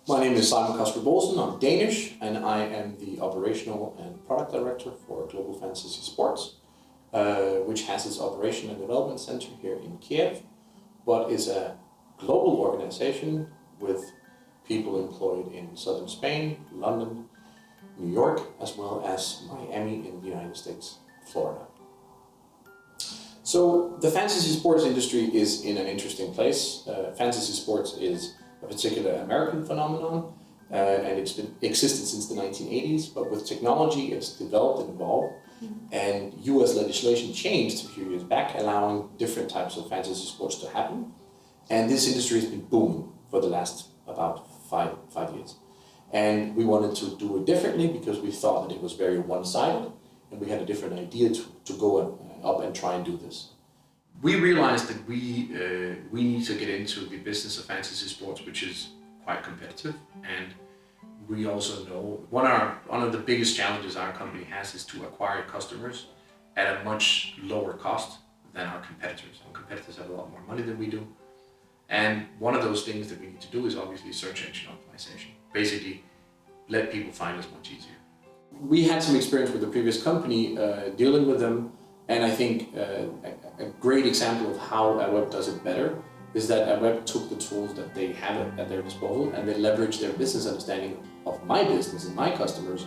My name is Simon Kaastrup-Olsen. I'm Danish, and I am the Operational and Product Director for Global Fantasy Sports, which has its Operation and Development Center here in Kiev, but is a global organization with people employed in southern Spain, London, New York, as well as Miami in the United States, Florida. So the fantasy sports industry is in an interesting place. Fantasy sports is a particular American phenomenon, and it's been existed since the 1980s, but with technology it's developed and evolved, and US legislation changed a few years back, allowing different types of fantasy sports to happen, and this industry has been booming for the last about five years. And we wanted to do it differently because we thought that it was very one-sided, and we had a different idea to go up and try and do this. We realized that we need to get into the business of fantasy sports, which is quite competitive, and we also know one of the biggest challenges our company has is to acquire customers at a much lower cost than our competitors. Our competitors have a lot more money than we do, and one of those things that we need to do is obviously search engine optimization. Basically, let people find us much easier. We had some experience with the previous company dealing with them, and I think a great example of how Aweb does it better is that Aweb took the tools that they have at their disposal and they leveraged their business understanding of my business and my customers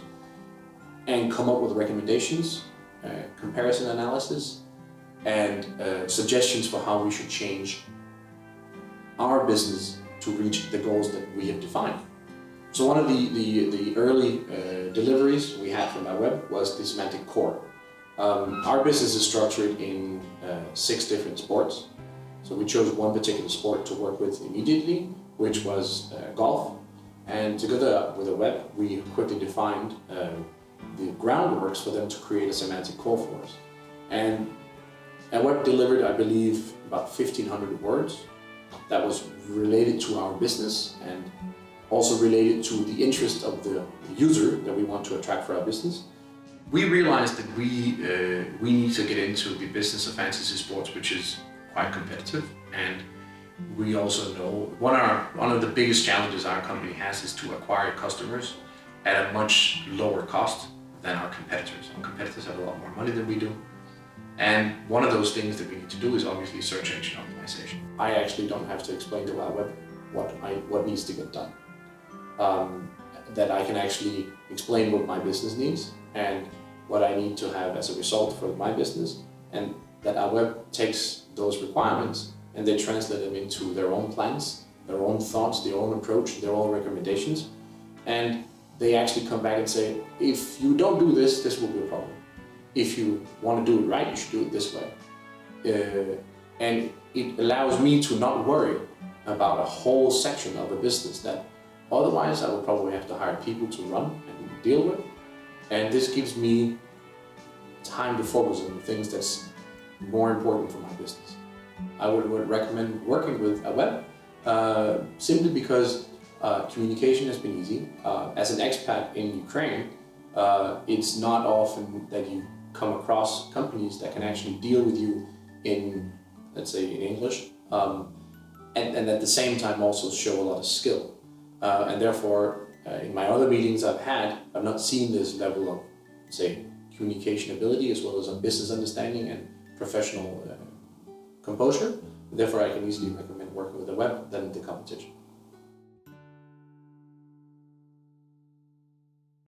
and come up with recommendations, comparison analysis, and suggestions for how we should change our business to reach the goals that we have defined. So one of the early deliveries we had from Aweb was the semantic core. Our business is structured in 6 different sports. So we chose one particular sport to work with immediately, which was golf. And together with Aweb, we quickly defined the groundworks for them to create a semantic core for us. And Aweb delivered, I believe, about 1,500 words that was related to our business and also related to the interest of the user that we want to attract for our business. We realized that we need to get into the business of fantasy sports, which is quite competitive, and we also know one of the biggest challenges our company has is to acquire customers at a much lower cost than our competitors. Our competitors have a lot more money than we do, and one of those things that we need to do is obviously search engine optimization. I actually don't have to explain to Aweb what needs to get done. That I can actually explain what my business needs and what I need to have as a result for my business, and that Aweb takes those requirements and they translate them into their own plans, their own thoughts, their own approach, their own recommendations, and they actually come back and say, if you don't do this, this will be a problem. If you want to do it right, you should do it this way. And it allows me to not worry about a whole section of a business that otherwise I would probably have to hire people to run and deal with. And this gives me time to focus on the things that's more important for my business. I would recommend working with Aweb simply because communication has been easy. As an expat in Ukraine, it's not often that you come across companies that can actually deal with you in, let's say, in English, and at the same time also show a lot of skill. And therefore, in my other meetings I've not seen this level of, say, communication ability as well as a business understanding and professional composure. Therefore, I can easily recommend working with Aweb than the competition.